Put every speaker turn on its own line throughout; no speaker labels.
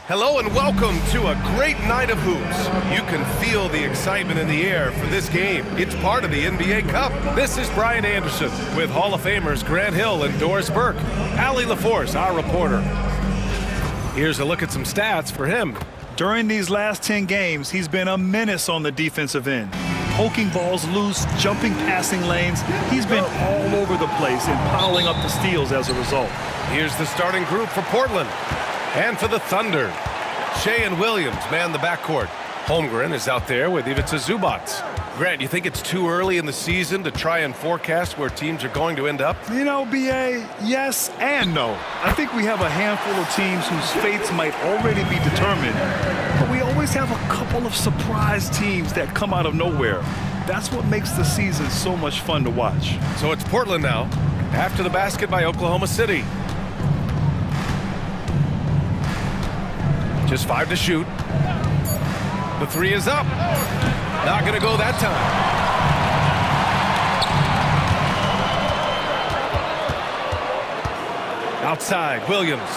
Hello and welcome to a great night of hoops. You can feel the excitement in the air for this game. It's part of the NBA Cup. This is Brian Anderson with Hall of Famers Grant Hill and Doris Burke. Allie LaForce, our reporter. Here's a look at some stats for him.
During these last 10 games, he's been a menace on the defensive end. Poking balls loose, jumping passing lanes. He's been all over the place and piling up the steals as a result.
Here's the starting group for Portland. And for the Thunder, Shea and Williams man the backcourt. Holmgren is out there with Ivica Zubac. Grant, you think it's too early in the season to try and forecast where teams are going to end up?
You know, B.A., yes and no. I think we have a handful of teams whose fates might already be determined, but we always have a couple of surprise teams that come out of nowhere. That's what makes the season so much fun to watch.
So it's Portland now, after the basket by Oklahoma City. Just 5 to shoot. The 3 is up. Not going to go that time. Outside, Williams.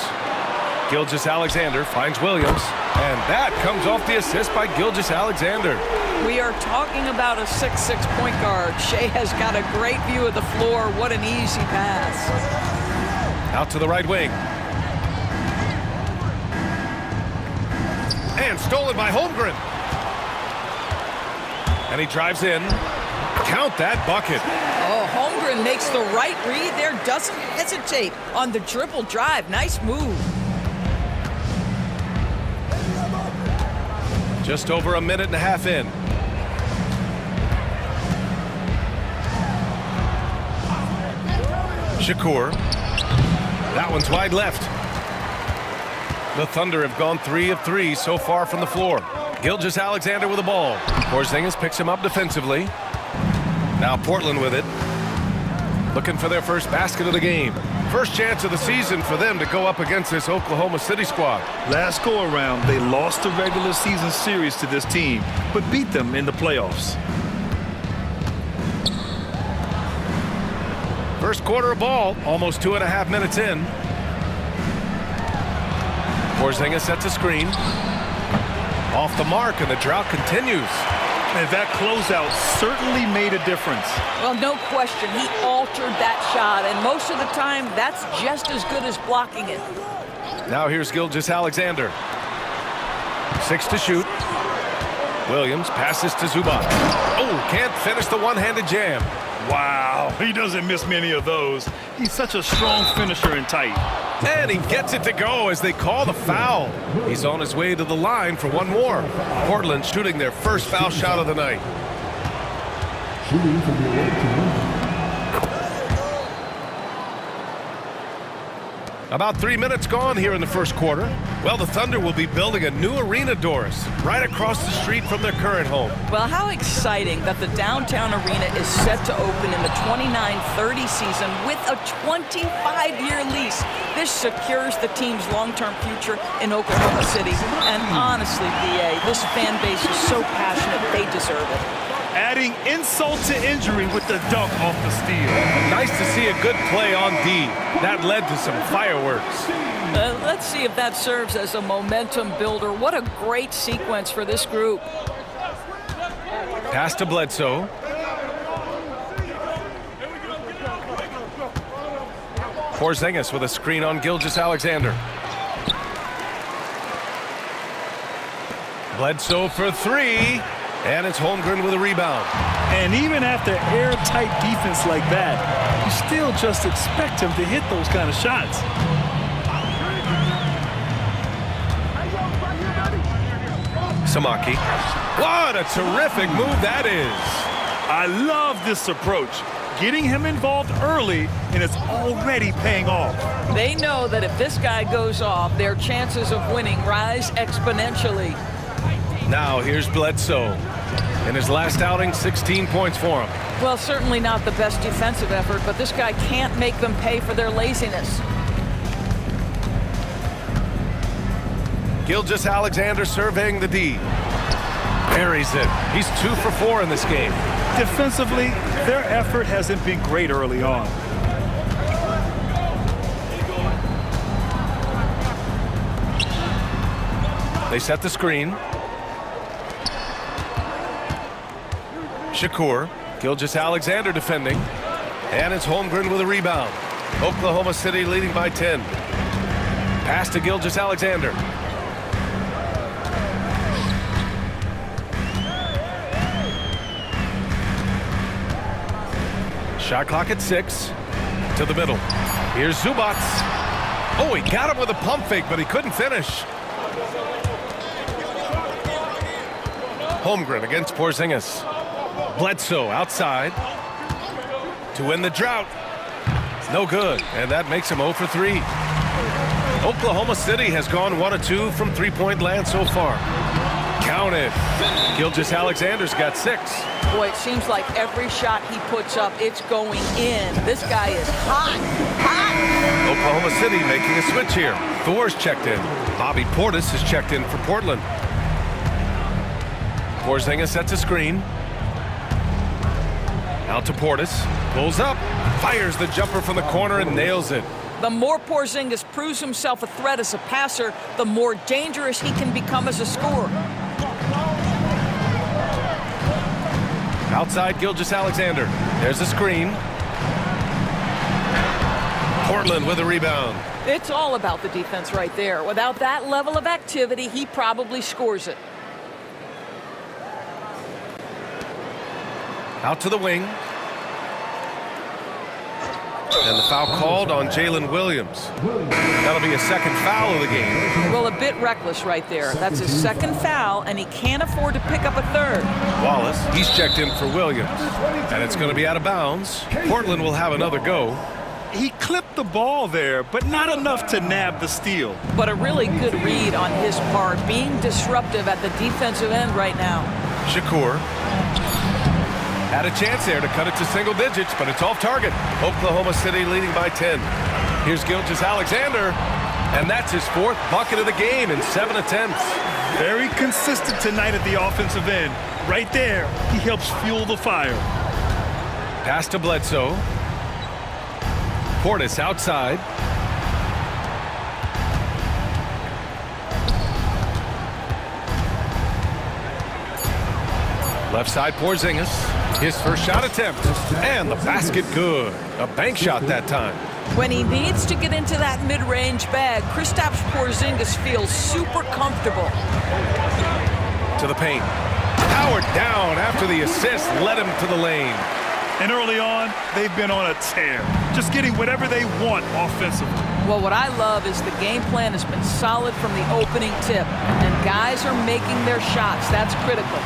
Gilgeous-Alexander finds Williams. And that comes off the assist by Gilgeous-Alexander.
We are talking about a 6'6" point guard. Shea has got a great view of the floor. What an easy pass.
Out to the right wing. And stolen by Holmgren. And he drives in. Count that bucket.
Oh, Holmgren makes the right read there. Doesn't hesitate on the dribble drive. Nice move.
Just over a minute and a half in. Shakur. That one's wide left. The Thunder have gone 3 of 3 so far from the floor. Gilgeous-Alexander with the ball. Porzingis picks him up defensively. Now Portland with it. Looking for their first basket of the game. First chance of the season for them to go up against this Oklahoma City squad.
Last go-around, they lost the regular season series to this team, but beat them in the playoffs.
First quarter of ball, almost 2.5 minutes in. Porzingis sets a screen. Off the mark, and the drought continues.
And that closeout certainly made a difference.
Well, no question. He altered that shot, and most of the time, that's just as good as blocking it.
Now here's Gilgeous-Alexander. 6 to shoot. Williams passes to Zubac. Oh, can't finish the one-handed jam.
Wow, he doesn't miss many of those. He's such a strong finisher in tight.
And he gets it to go as they call the foul. He's on his way to the line for one more. Portland shooting their first foul shot of the night.
Shooting from the away team.
About 3 minutes gone here in the first quarter. Well, the Thunder will be building a new arena, Doris, right across the street from their current home.
Well, how exciting that the downtown arena is set to open in the 29-30 season with a 25-year lease. This secures the team's long-term future in Oklahoma City. And honestly, B.A., this fan base is so passionate, they deserve it.
Adding insult to injury with the dunk off the steal.
Nice to see a good play on D. That led to some fireworks.
Let's see if that serves as a momentum builder. What a great sequence for this group.
Pass to Bledsoe. Porzingis with a screen on Gilgeous-Alexander. Bledsoe for 3. And it's Holmgren with a rebound.
And even after airtight defense like that, you still just expect him to hit those kind of shots.
Samaki. What a terrific move that is.
I love this approach. Getting him involved early, and it's already paying off.
They know that if this guy goes off, their chances of winning rise exponentially.
Now here's Bledsoe. In his last outing, 16 points for him.
Well, certainly not the best defensive effort, but this guy can't make them pay for their laziness.
Gilgeous-Alexander surveying the D. Buries it. He's 2 for 4 in this game.
Defensively, their effort hasn't been great early on.
They set the screen. Shakur. Gilgeous-Alexander defending. And it's Holmgren with a rebound. Oklahoma City leading by 10. Pass to Gilgeous-Alexander. Shot clock at 6. To the middle. Here's Zubac. Oh, he got him with a pump fake, but he couldn't finish. Holmgren against Porzingis. Bledsoe outside to win the drought. No good, and that makes him 0 for 3. Oklahoma City has gone 1 of 2 from three-point land so far. Count it. Gilgeous-Alexander's got 6.
Boy, it seems like every shot he puts up, it's going in. This guy is hot, hot.
Oklahoma City making a switch here. Thor's checked in. Bobby Portis has checked in for Portland. Porzingis sets a screen. Out to Portis. Pulls up. Fires the jumper from the corner and nails it.
The more Porzingis proves himself a threat as a passer, the more dangerous he can become as a scorer.
Outside Gilgeous-Alexander. There's a screen. Portland with a rebound.
It's all about the defense right there. Without that level of activity, he probably scores it.
Out to the wing. And the foul called on Jalen Williams. That'll be a second foul of the game.
Well, a bit reckless right there. That's his second foul, and he can't afford to pick up a third.
Wallace, he's checked in for Williams. And it's going to be out of bounds. Portland will have another go.
He clipped the ball there, but not enough to nab the steal.
But a really good read on his part, being disruptive at the defensive end right now.
Shakur. Had a chance there to cut it to single digits, but it's off target. Oklahoma City leading by 10. Here's Gilgeous-Alexander, and that's his 4th bucket of the game in 7 attempts.
Very consistent tonight at the offensive end. Right there, he helps fuel the fire.
Pass to Bledsoe. Portis outside. Left side Porzingis. His first shot attempt. And the basket good. A bank shot that time.
When he needs to get into that mid-range bag, Kristaps Porzingis feels super comfortable.
To the paint. Powered down after the assist led him to the lane.
And early on, they've been on a tear. Just getting whatever they want offensively.
Well, what I love is the game plan has been solid from the opening tip. And guys are making their shots. That's critical.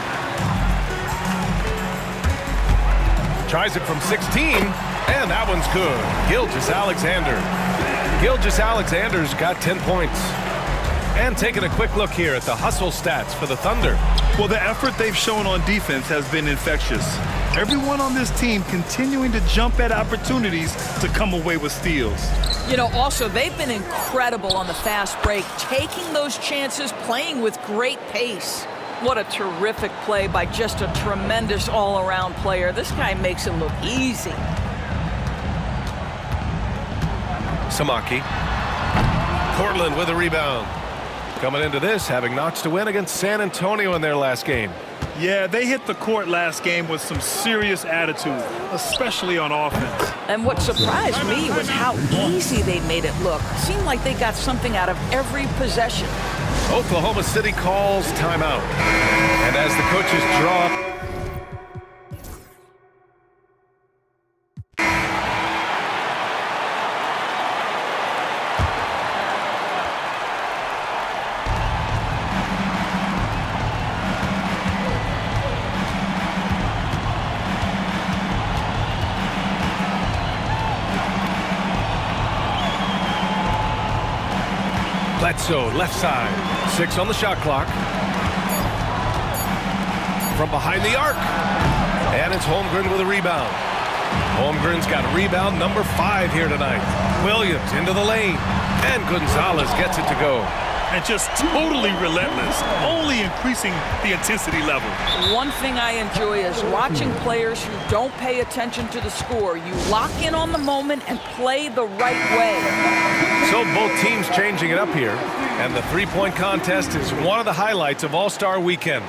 Tries it from 16, and that one's good. Gilgeous-Alexander. Gilgeous-Alexander's got 10 points. And taking a quick look here at the hustle stats for the Thunder.
Well, the effort they've shown on defense has been infectious. Everyone on this team continuing to jump at opportunities to come away with steals.
You know, also, they've been incredible on the fast break, taking those chances, playing with great pace. What a terrific play by just a tremendous all-around player. This guy makes it look easy.
Samaki. Portland with a rebound. Coming into this, having notched a win against San Antonio in their last game.
Yeah, they hit the court last game with some serious attitude, especially on offense.
And what surprised me was how easy they made it look. Seemed like they got something out of every possession.
Oklahoma City calls timeout. And as the coaches draw up, Bledsoe, left side. 6 on the shot clock. From behind the arc. And it's Holmgren with a rebound. Holmgren's got rebound number 5 here tonight. Williams into the lane. And Gonzalez gets it to go.
and just totally relentless, only increasing the intensity level.
One thing I enjoy is watching players who don't pay attention to the score. You lock in on the moment and play the right way.
So both teams changing it up here, and the three-point contest is one of the highlights of All-Star Weekend.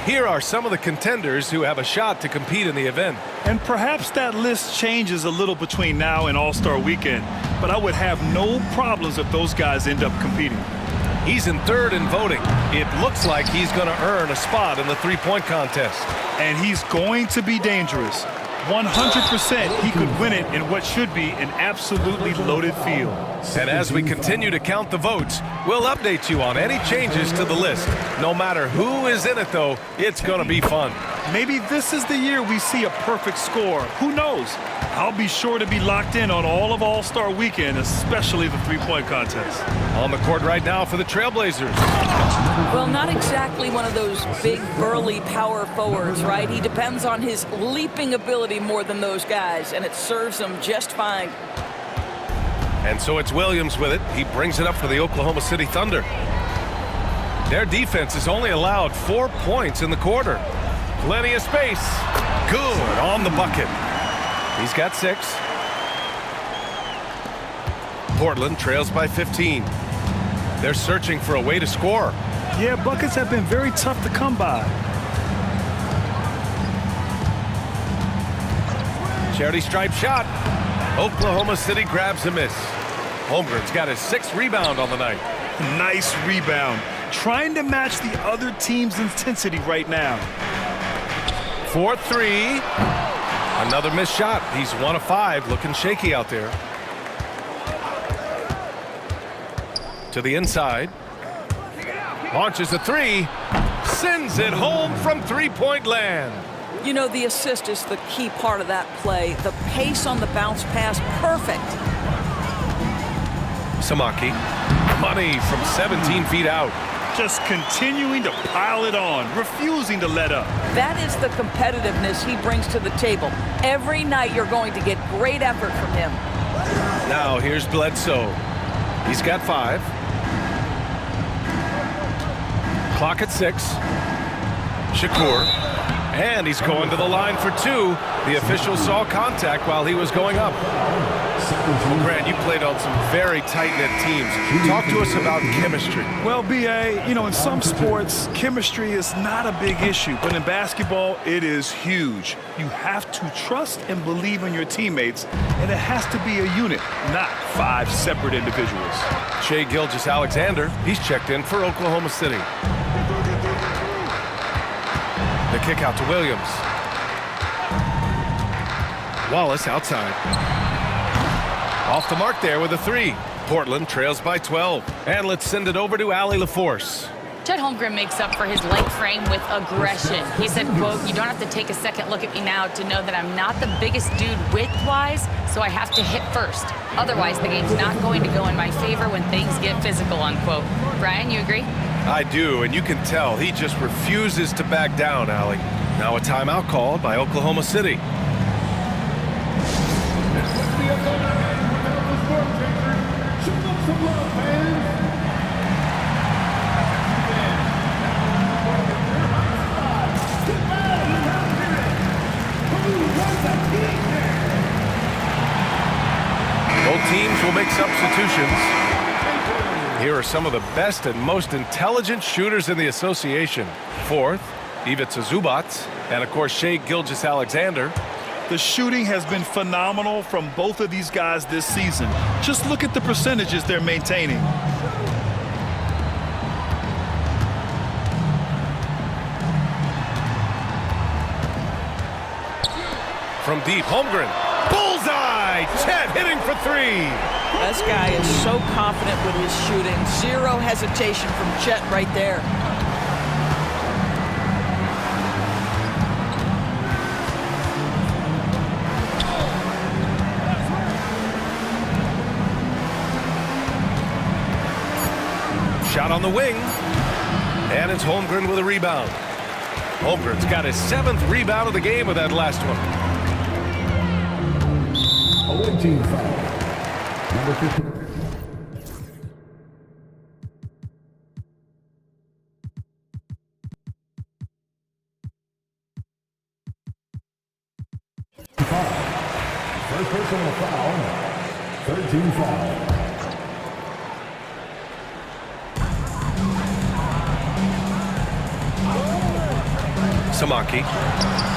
Here are some of the contenders who have a shot to compete in the event.
And perhaps that list changes a little between now and All-Star Weekend, but I would have no problems if those guys end up competing.
He's in third in voting. It looks like he's going to earn a spot in the three-point contest.
And he's going to be dangerous. 100% he could win it in what should be an absolutely loaded field.
And as we continue to count the votes, we'll update you on any changes to the list. No matter who is in it, though, it's going to be fun.
Maybe this is the year we see a perfect score. Who knows? I'll be sure to be locked in on all of All-Star Weekend, especially the three-point contest.
On the court right now for the Trailblazers.
Well, not exactly one of those big, burly power forwards, right? He depends on his leaping ability more than those guys, and it serves him just fine.
And so it's Williams with it. He brings it up for the Oklahoma City Thunder. Their defense has only allowed 4 points in the quarter. Plenty of space. Good on the bucket. He's got 6. Portland trails by 15. They're searching for a way to score.
Yeah, buckets have been very tough to come by.
Charity stripe shot. Oklahoma City grabs a miss. Holmgren's got his 6th rebound on the night.
Nice rebound. Trying to match the other team's intensity right now.
4-3. Another missed shot. He's 1 of 5, looking shaky out there. To the inside. Launches a 3. Sends it home from three-point land.
You know, the assist is the key part of that play. The pace on the bounce pass, perfect.
Samaki. Money from 17 feet out.
Just continuing to pile it on, refusing to let up.
That is the competitiveness he brings to the table. Every night you're going to get great effort from him.
Now here's Bledsoe. He's got 5. Clock at 6. Shakur. And he's going to the line for 2. The official saw contact while he was going up. Grant, you played on some very tight-knit teams. Talk to us about chemistry.
Well, B.A., you know, in some sports, chemistry is not a big issue. But in basketball, it is huge. You have to trust and believe in your teammates, and it has to be a unit, not 5 separate individuals.
Shai Gilgeous-Alexander, he's checked in for Oklahoma City. The kick out to Williams. Wallace outside. Off the mark there with a 3. Portland trails by 12. And let's send it over to Allie LaForce.
Chet Holmgren makes up for his leg frame with aggression. He said, quote, "You don't have to take a second look at me now to know that I'm not the biggest dude width-wise, so I have to hit first. Otherwise, the game's not going to go in my favor when things get physical," unquote. Brian, you agree?
I do, and you can tell he just refuses to back down, Allie. Now a timeout called by Oklahoma City. Both teams will make substitutions. Here are some of the best and most intelligent shooters in the association. 4th, Ivica Zubac, and of course Shai Gilgeous-Alexander.
The shooting has been phenomenal from both of these guys this season. Just look at the percentages they're maintaining.
From deep, Holmgren. Bullseye! Chet hitting for 3.
This guy is so confident with his shooting. 0 hesitation from Chet right there.
Shot on the wing. And it's Holmgren with a rebound. Holmgren's got his 7th rebound of the game with that last one.
Away team foul. Number 15. First personal foul. 13 foul.
Samaki.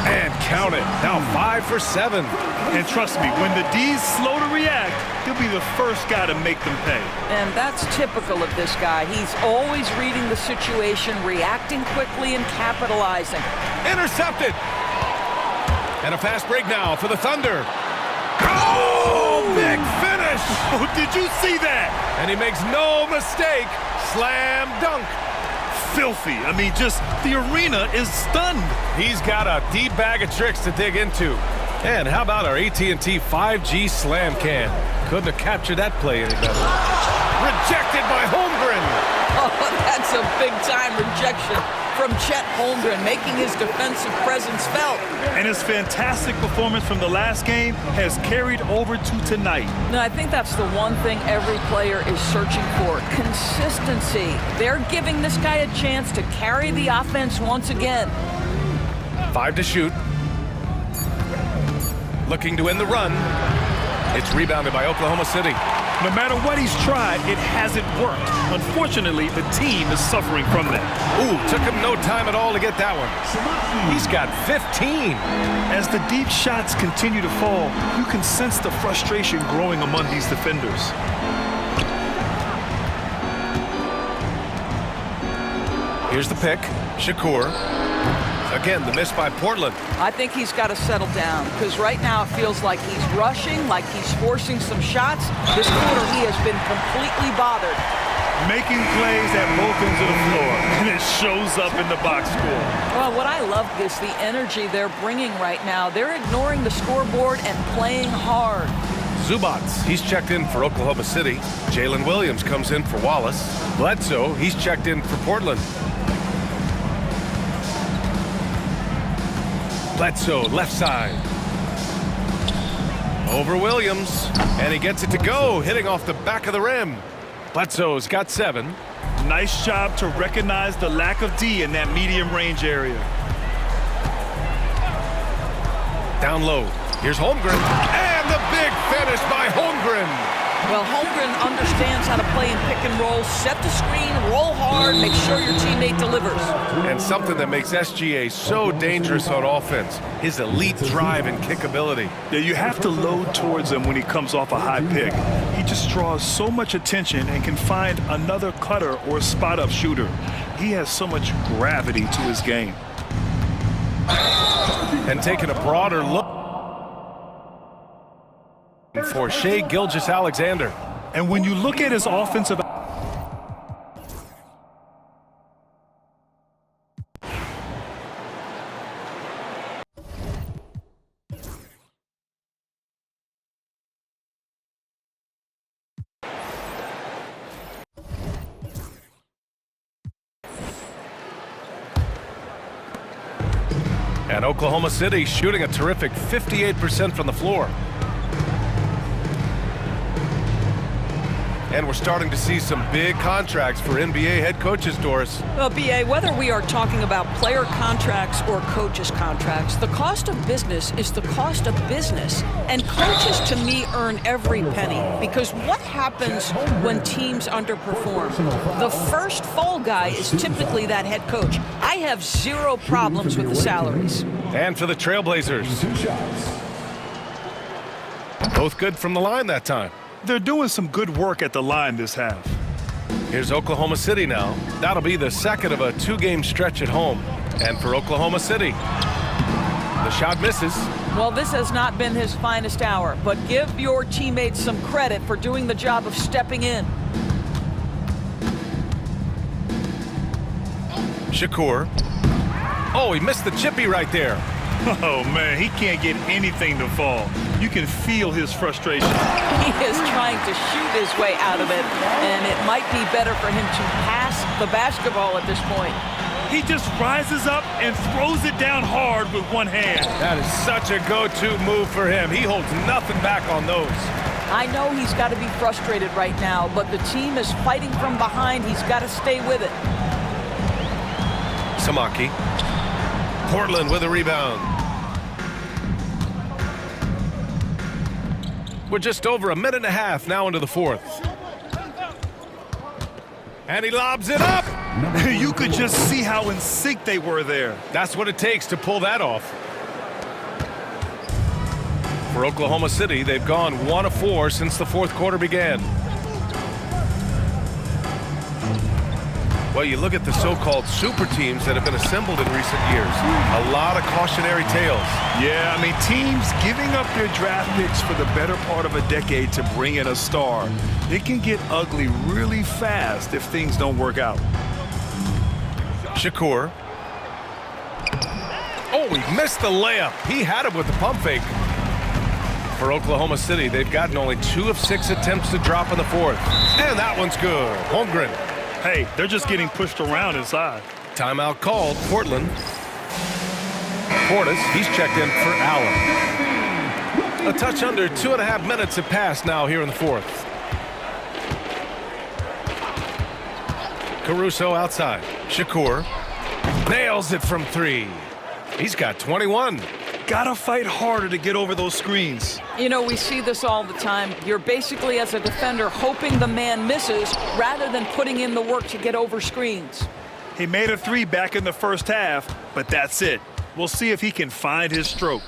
And count it. Now 5 for 7.
And trust me, when the D's slow to react, he'll be the first guy to make them pay.
And that's typical of this guy. He's always reading the situation, reacting quickly, and capitalizing.
Intercepted. And a fast break now for the Thunder. Oh, big finish.
Oh, did you see that?
And he makes no mistake. Slam dunk.
Filthy. I mean, just the arena is stunned.
He's got a deep bag of tricks to dig into. And how about our AT&T 5G slam can? Couldn't have captured that play any better. Rejected by Holmgren.
Oh, that's a big-time rejection from Chet Holmgren, making his defensive presence felt.
And his fantastic performance from the last game has carried over to tonight.
No, I think that's the one thing every player is searching for, consistency. They're giving this guy a chance to carry the offense once again.
5 to shoot. Looking to end the run. It's rebounded by Oklahoma City.
No matter what he's tried, it hasn't worked. Unfortunately, the team is suffering from that.
Ooh, took him no time at all to get that one. He's got 15.
As the deep shots continue to fall, you can sense the frustration growing among these defenders.
Here's the pick. Shakur. Again, the miss by Portland.
I think he's got to settle down because right now it feels like he's rushing, like he's forcing some shots. This quarter, he has been completely bothered.
Making plays at both ends of the floor, and it shows up in the box score.
Well, what I love is the energy they're bringing right now. They're ignoring the scoreboard and playing hard.
Zubats, he's checked in for Oklahoma City. Jalen Williams comes in for Wallace. Bledsoe, he's checked in for Portland. Bledsoe, left side. Over Williams, and he gets it to go, hitting off the back of the rim. Bledsoe's got 7.
Nice job to recognize the lack of D in that medium range area.
Down low. Here's Holmgren. And the big finish by Holmgren.
Well, Holmgren understands how to play in pick and roll, set the screen, roll hard, make sure your teammate delivers.
And something that makes SGA so dangerous on offense, his elite drive and kickability.
Yeah, you have to load towards him when he comes off a high pick. He just draws so much attention and can find another cutter or spot-up shooter. He has so much gravity to his game.
And taking a broader look for Shai Gilgeous-Alexander.
And when you look at his offensive...
And Oklahoma City shooting a terrific 58% from the floor. And we're starting to see some big contracts for NBA head coaches, Doris.
Well, B.A., whether we are talking about player contracts or coaches' contracts, the cost of business is the cost of business. And coaches, to me, earn every penny. Because what happens when teams underperform? The first fall guy is typically that head coach. I have zero problems with the salaries.
And for the Trailblazers.
2 shots.
Both good from the line that time.
They're doing some good work at the line this half.
Here's Oklahoma City now. That'll be the second of a 2-game stretch at home. And for Oklahoma City, the shot misses.
Well, this has not been his finest hour, but give your teammates some credit for doing the job of stepping in.
Shakur. Oh, he missed the chippy right there.
Oh, man, he can't get anything to fall. You can feel his frustration.
He is trying to shoot his way out of it, and it might be better for him to pass the basketball at this point.
He just rises up and throws it down hard with one hand.
That is such a go-to move for him. He holds nothing back on those.
I know he's got to be frustrated right now, but the team is fighting from behind. He's got to stay with it.
Samaki. Portland with a rebound. We're just over a minute and a half now into the fourth. And he lobs it up.
You could just see how in sync they were there.
That's what it takes to pull that off. For Oklahoma City, they've gone 1 of 4 since the fourth quarter began. Well, you look at the so-called super teams that have been assembled in recent years. A lot of cautionary tales.
Yeah, I mean, teams giving up their draft picks for the better part of a decade to bring in a star. It can get ugly really fast if things don't work out.
Shakur. Oh, he missed the layup. He had it with the pump fake. For Oklahoma City, they've gotten only 2 of 6 attempts to drop in the fourth. And that one's good. Holmgren.
Hey, they're just getting pushed around inside.
Timeout called. Portland. Portis, he's checked in for Allen. A touch under 2.5 minutes have passed now here in the fourth. Caruso outside. Shakur nails it from 3. He's got 21.
Gotta fight harder to get over those screens.
You know, we see this all the time. You're basically, as a defender, hoping the man misses rather than putting in the work to get over screens.
He made a 3 back in the first half, but that's it. We'll see if he can find his stroke.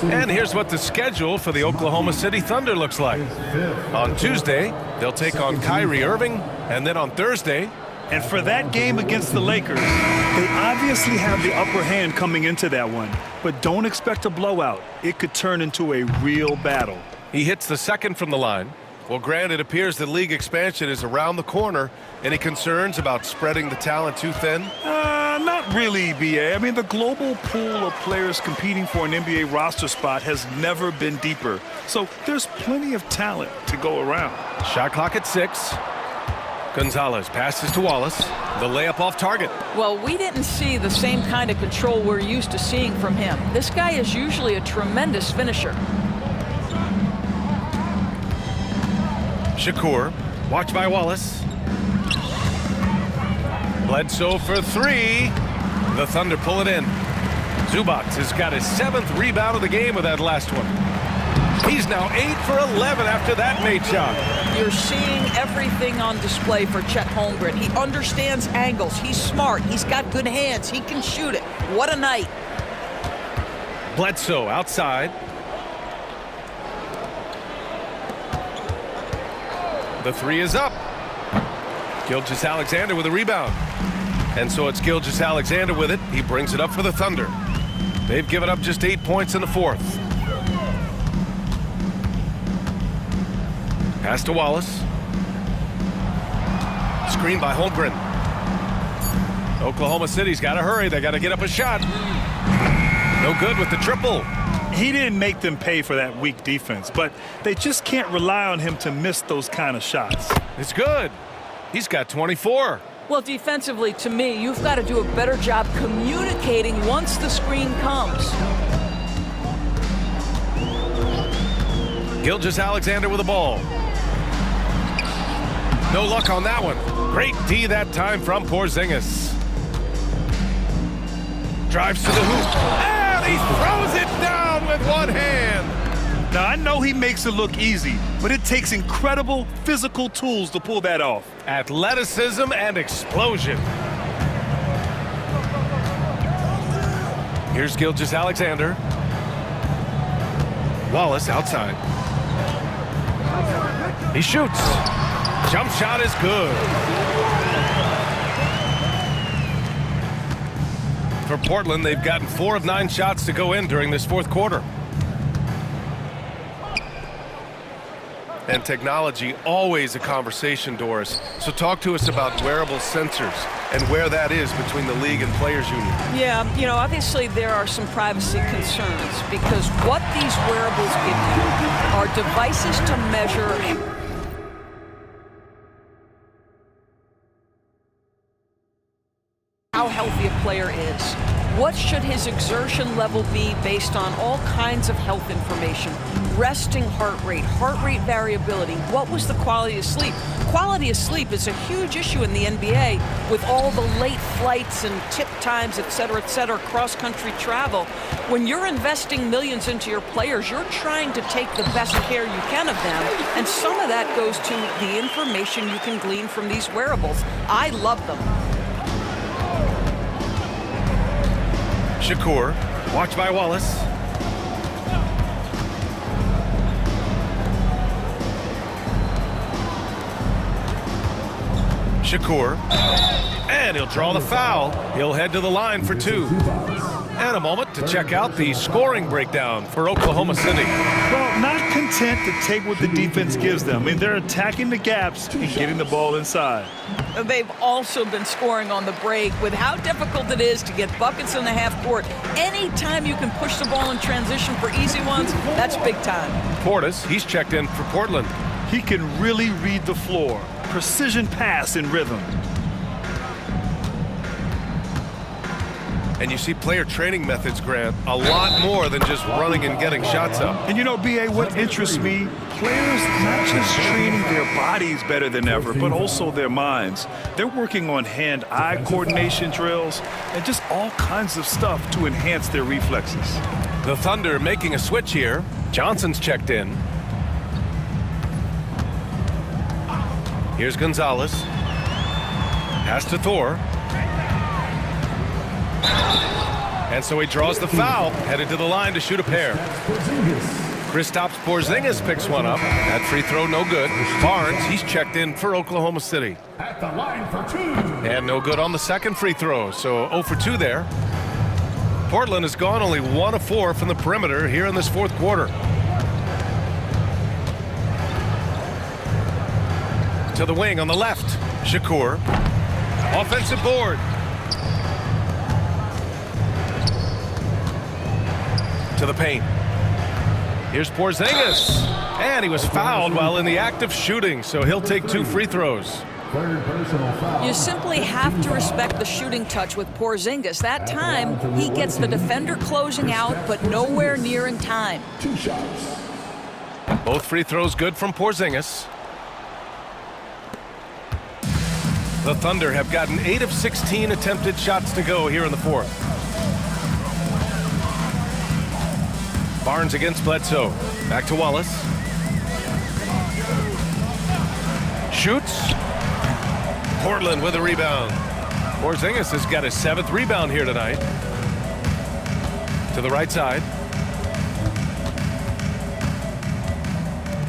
And here's what the schedule for the Oklahoma City Thunder looks like. On Tuesday, they'll take on Kyrie Irving, and then on Thursday.
And for that game against the Lakers, they obviously have the upper hand coming into that one. But don't expect a blowout. It could turn into a real battle.
He hits the second from the line. Well, Grant, it appears that league expansion is around the corner. Any concerns about spreading the talent too thin?
Not really, B.A. I mean, the global pool of players competing for an NBA roster spot has never been deeper. So there's plenty of talent to go around.
Shot clock at 6. Gonzalez passes to Wallace. The layup off target.
Well, we didn't see the same kind of control we're used to seeing from him. This guy is usually a tremendous finisher.
Shakur, watched by Wallace. Bledsoe for 3. The Thunder pull it in. Zubac has got his 7th rebound of the game with that last one. He's now 8 for 11 after that made shot.
You're seeing everything on display for Chet Holmgren. He understands angles. He's smart. He's got good hands. He can shoot it. What a night.
Bledsoe outside. The 3 is up. Gilgeous-Alexander with a rebound. And so it's Gilgeous-Alexander with it. He brings it up for the Thunder. They've given up just 8 points in the fourth. Pass to Wallace. Screen by Holmgren. Oklahoma City's got to hurry. They got to get up a shot. No good with the triple.
He didn't make them pay for that weak defense, but they just can't rely on him to miss those kind of shots.
It's good. He's got 24.
Well, defensively, to me, you've got to do a better job communicating once the screen comes.
Gilgeous-Alexander with the ball. No luck on that one. Great D that time from Porzingis. Drives to the hoop. And he throws it down with one hand.
Now, I know he makes it look easy, but it takes incredible physical tools to pull that off.
Athleticism and explosion. Here's Gilgeous-Alexander. Wallace outside. He shoots. Jump shot is good. For Portland, they've gotten 4 of 9 shots to go in during this fourth quarter. And technology, always a conversation, Doris. So talk to us about wearable sensors and where that is between the league and players union.
Yeah, you know, obviously there are some privacy concerns because what these wearables give you are devices to measure how healthy a player is, What should his exertion level be based on all kinds of health information? Resting heart rate variability. What was the quality of sleep? Quality of sleep is a huge issue in the NBA with all the late flights and tip times, et cetera, cross-country travel. When you're investing millions into your players, you're trying to take the best care you can of them, and some of that goes to the information you can glean from these wearables. I love them.
Shakur, watched by Wallace. Shakur, and he'll draw the foul. He'll head to the line for two. And a moment to check out the scoring breakdown for Oklahoma City.
Well, not content to take what the defense gives them. I mean, they're attacking the gaps and getting the ball inside.
They've also been scoring on the break with how difficult it is to get buckets in the half court. Anytime you can push the ball in transition for easy ones, that's big time.
Portis, he's checked in for Portland.
He can really read the floor. Precision pass in rhythm.
And you see player training methods, Grant, a lot more than just running and getting shots up.
And you know, B.A., what interests me, players not just training their bodies better than ever, but also their minds. They're working on hand-eye coordination drills and just all kinds of stuff to enhance their reflexes.
The Thunder making a switch here. Johnson's checked in. Here's Gonzalez. Pass to Thor. And so he draws the foul, headed to the line to shoot a pair. Kristaps Porzingis picks one up. That free throw no good. Barnes, he's checked in for Oklahoma City.
At the line for two.
And no good on the second free throw, so 0 for 2 there. Portland has gone only 1 of 4 from the perimeter here in this fourth quarter. To the wing on the left, Shakur. Offensive board. To the paint. Here's Porzingis. And he was fouled while in the act of shooting, so he'll take 2 free throws.
Third personal foul.
You simply have to respect the shooting touch with Porzingis. That time, he gets the defender closing out, but nowhere near in time.
2 shots.
Both free throws good from Porzingis. The Thunder have gotten 8 of 16 attempted shots to go here in the fourth. Barnes against Bledsoe. Back to Wallace. Shoots. Portland with a rebound. Porzingis has got his 7th rebound here tonight. To the right side.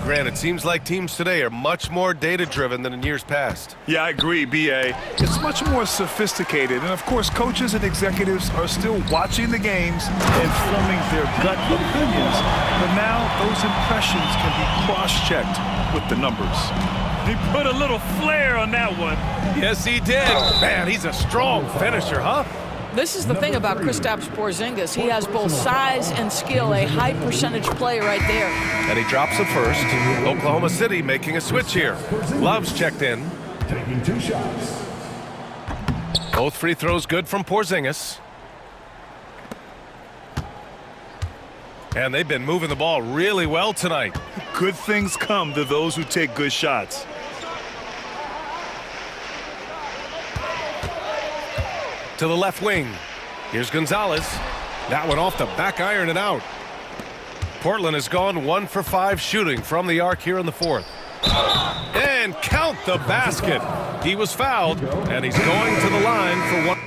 Grant, it seems like teams today are much more data-driven than in years past.
Yeah, I agree, B.A. It's much more sophisticated. And, of course, coaches and executives are still watching the games and forming their gut opinions. But now those impressions can be cross-checked with the numbers. He put a little flair on that one.
Yes, he did. Man, he's a strong finisher, huh?
This is the thing about Kristaps Porzingis. He has both size and skill, a high percentage play right there.
And he drops it first. Oklahoma City making a switch here. Love's checked in.
Taking 2 shots.
Both free throws good from Porzingis. And they've been moving the ball really well tonight.
Good things come to those who take good shots.
To the left wing. Here's Gonzalez. That one off the back iron and out. Portland has gone 1 for 5 shooting from the arc here in the fourth. And count the basket. He was fouled, and he's going to the line for one.